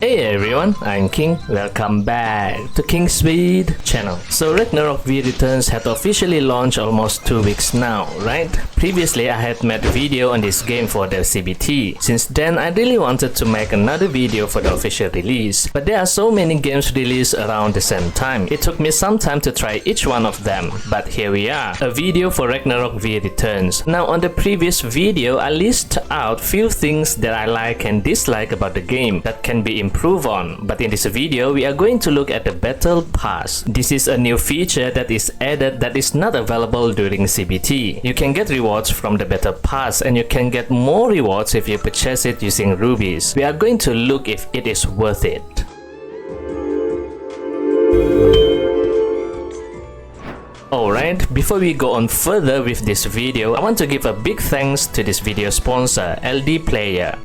Hey everyone, I'm King. Welcome back to King Spade channel. So Ragnarok V Returns had officially launched almost 2 weeks now, right? Previously I had made a video on this game for the CBT. Since then I really wanted to make another video for the official release, but there are so many games released around the same time. It took me some time to try each one of them, but here we are, a video for Ragnarok V Returns. Now on the previous video I listed out few things that I like and dislike about the game that can be improve on, but in this video we are going to look at the Battle Pass. This is a new feature that is added that is not available during CBT. You can get rewards from the Battle Pass and you can get more rewards if you purchase it using rubies. We are going to look if it is worth it. Alright, before we go on further with this video, I want to give a big thanks to this video sponsor, LDPlayer.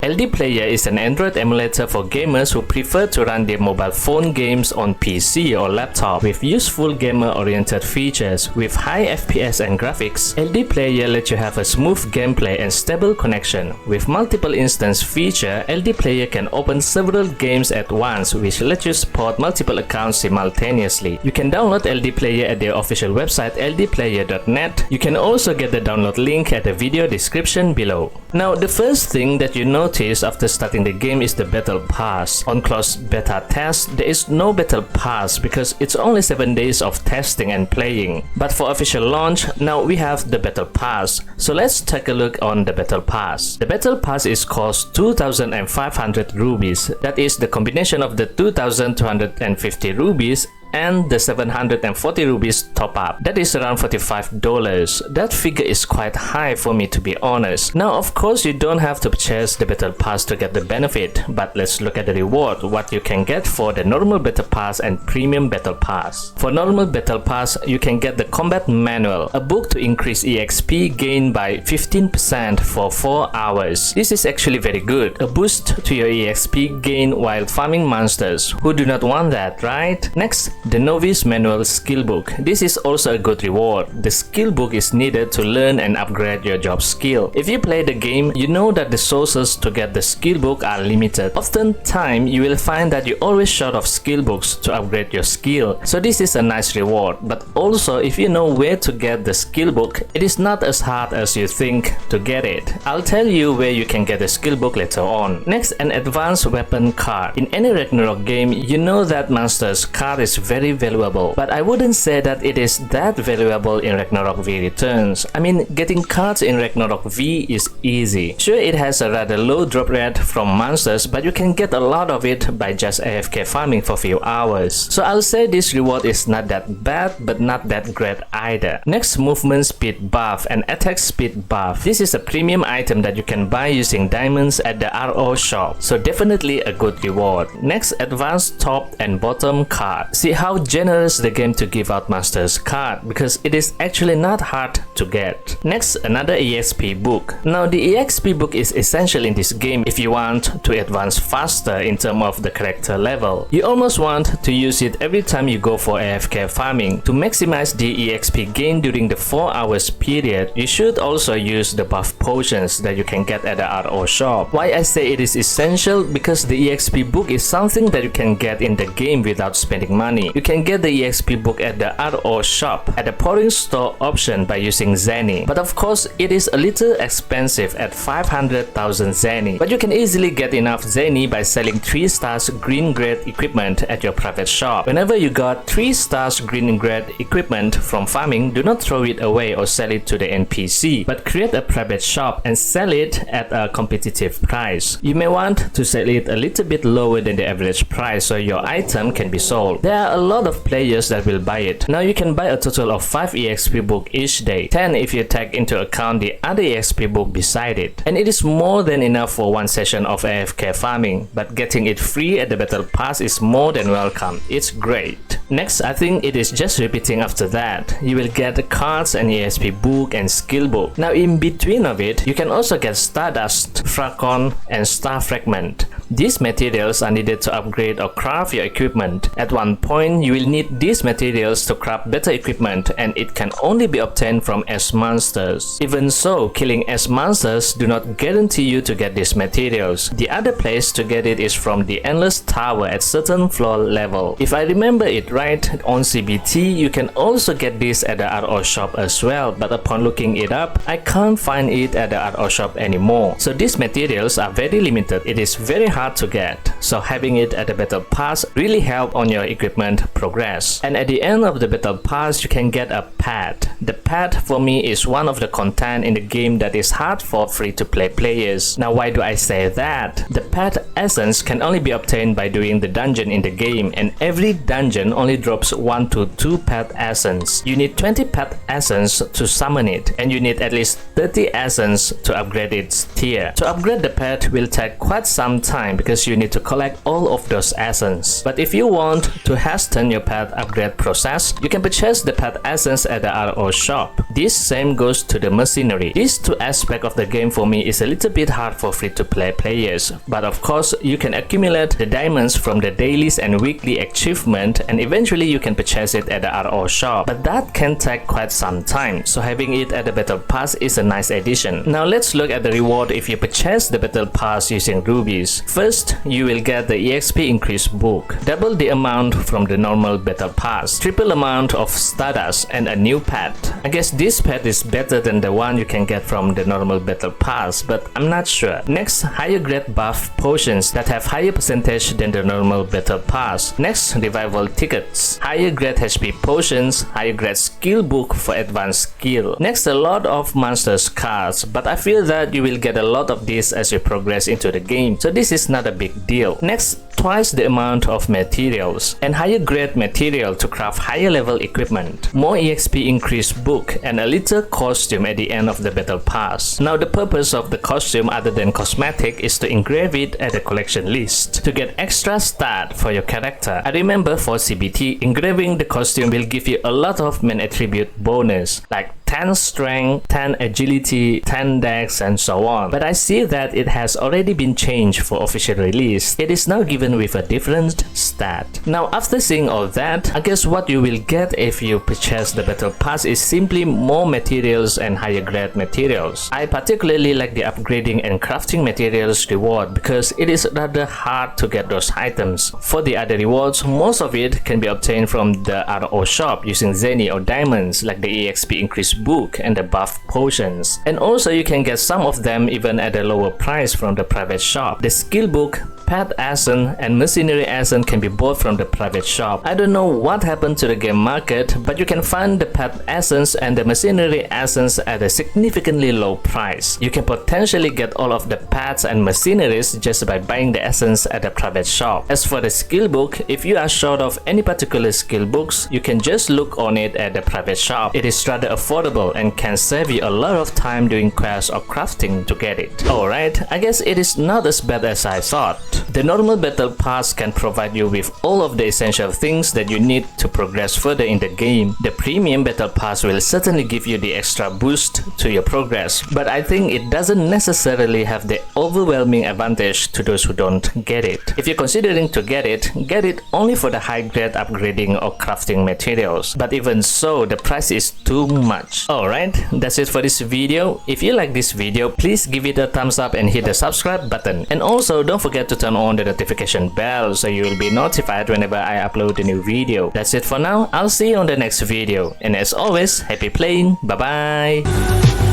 LDPlayer is an Android emulator for gamers who prefer to run their mobile phone games on PC or laptop with useful gamer-oriented features. With high FPS and graphics, LDPlayer lets you have a smooth gameplay and stable connection. With multiple instance feature, LDPlayer can open several games at once, which lets you support multiple accounts simultaneously. You can download LDPlayer at their official website ldplayer.net. You can also get the download link at the video description below. Now, the first thing that you notice after starting the game is the Battle Pass. On closed beta test, there is no Battle Pass because it's only 7 days of testing and playing. But for official launch, now we have the Battle Pass. So let's take a look on the Battle Pass. The Battle Pass is cost 2,500 rubies. That is the combination of the 2,250 rubies and the 740 rubies top up. That is around $45. That figure is quite high for me, to be honest. Now of course you don't have to purchase the Battle Pass to get the benefit, but let's look at the reward, what you can get for the normal Battle Pass and Premium Battle Pass. For normal Battle Pass, you can get the Combat Manual, a book to increase EXP gain by 15% for 4 hours. This is actually very good, a boost to your EXP gain while farming monsters. Who do not want that, right? Next, the Novice Manual Skill Book. This is also a good reward. The skill book is needed to learn and upgrade your job skill. If you play the game, you know that the sources to get the skill book are limited. Oftentimes, you will find that you're always short of skill books to upgrade your skill. So this is a nice reward. But also, if you know where to get the skill book, it is not as hard as you think to get it. I'll tell you where you can get the skill book later on. Next, an advanced weapon card. In any Ragnarok game, you know that monster's card is very valuable, but I wouldn't say that it is that valuable in Ragnarok V Returns. I mean, getting cards in Ragnarok V is easy. Sure, it has a rather low drop rate from monsters, but you can get a lot of it by just AFK farming for a few hours. So I'll say this reward is not that bad, but not that great either. Next, movement speed buff and attack speed buff. This is a premium item that you can buy using diamonds at the RO shop, so definitely a good reward. Next, advanced top and bottom card. See how generous the game to give out monsters card, because it is actually not hard to get. Next, another Exp Book. Now the Exp Book is essential in this game if you want to advance faster in terms of the character level. You almost want to use it every time you go for AFK farming. To maximize the EXP gain during the 4 hours period, you should also use the buff potions that you can get at the RO shop. Why I say it is essential? Because the Exp Book is something that you can get in the game without spending money. You can get the Exp Book at the RO shop at the pouring store option by using Zenny, but of course it is a little expensive at 500,000 Zenny, but you can easily get enough Zenny by selling 3 stars green grade equipment at your private shop. Whenever you got 3 stars green grade equipment from farming, do not throw it away or sell it to the NPC, but create a private shop and sell it at a competitive price. You may want to sell it a little bit lower than the average price so your item can be sold. There are a lot of players that will buy it. Now you can buy a total of 5 EXP book each day, 10 if you take into account the other EXP book beside it. And it is more than enough for one session of AFK farming, but getting it free at the Battle Pass is more than welcome. It's great. Next, I think it is just repeating after that. You will get the cards and EXP book and skill book. Now in between of it, you can also get Stardust, Fracon and Star Fragment. These materials are needed to upgrade or craft your equipment. At one point point, you will need these materials to craft better equipment, and it can only be obtained from S monsters. Even so, killing S monsters do not guarantee you to get these materials. The other place to get it is from the endless tower at certain floor level. If I remember it right, on CBT you can also get this at the RO shop as well, but upon looking it up, I can't find it at the RO shop anymore. So these materials are very limited. It is very hard to get. So having it at the battle pass really help on your equipment progress. And at the end of the battle pass, you can get a pet. The pet for me is one of the content in the game that is hard for free-to-play players. Now why do I say that? The pet essence can only be obtained by doing the dungeon in the game, and every dungeon only drops 1 to 2 pet essence. You need 20 pet essence to summon it, and you need at least 30 essence to upgrade its tier. To upgrade the pet will take quite some time because you need to collect all of those essence. But if you want to hasten your pet upgrade process, you can purchase the pet essence at the RO shop. This same goes to the mercenary. These two aspects of the game for me is a little bit hard for free-to-play players, but of course you can accumulate the diamonds from the dailies and weekly achievement, and eventually you can purchase it at the RO shop, but that can take quite some time, so having it at the battle pass is a nice addition. Now let's look at the reward if you purchase the battle pass using rubies. First, you will get the Exp increase book, double the amount from the normal battle pass, triple amount of Stardust, and a new pet. I guess this pet is better than the one you can get from the normal battle pass, but I'm not sure. Next, higher grade buff potions that have higher percentage than the normal battle pass. Next, revival tickets, higher grade HP potions, higher grade skill book for advanced skill. Next, a lot of monsters cards, but I feel that you will get a lot of this as you progress into the game, so this is not a big deal. Next, twice the amount of materials and higher grade material to craft higher level equipment, more EXP increase book, and a little costume at the end of the battle pass. Now the purpose of the costume other than cosmetic is to engrave it at the collection list to get extra stat for your character. I remember for CBT, engraving the costume will give you a lot of main attribute bonus like 10 strength, 10 agility, 10 dex, and so on. But I see that it has already been changed for official release. It is now given with a different stat. Now after seeing all that, I guess what you will get if you purchase the battle pass is simply more materials and higher grade materials. I particularly like the upgrading and crafting materials reward because it is rather hard to get those items. For the other rewards, most of it can be obtained from the RO shop using Zenny or diamonds like the EXP increase book and the buff potions. And also you can get some of them even at a lower price from the private shop. The skill book, pet essence, and mercenary essence can be bought from the private shop. I don't know what happened to the game market, but you can find the pet essence and the mercenary essence at a significantly low price. You can potentially get all of the pets and mercenaries just by buying the essence at the private shop. As for the skill book, if you are short of any particular skill books, you can just look on it at the private shop. It is rather affordable and can save you a lot of time doing quests or crafting to get it. Alright, I guess it is not as bad as I thought. The normal battle pass can provide you with all of the essential things that you need to progress further in the game. The premium battle pass will certainly give you the extra boost to your progress, but I think it doesn't necessarily have the overwhelming advantage to those who don't get it. If you're considering to get it only for the high grade upgrading or crafting materials. But even so, the price is too much. Alright, that's it for this video. If you like this video, please give it a thumbs up and hit the subscribe button. And also don't forget to turn on the notification bell so you will be notified whenever I upload a new video. That's it for now. I'll see you on the next video. And as always, happy playing. Bye bye.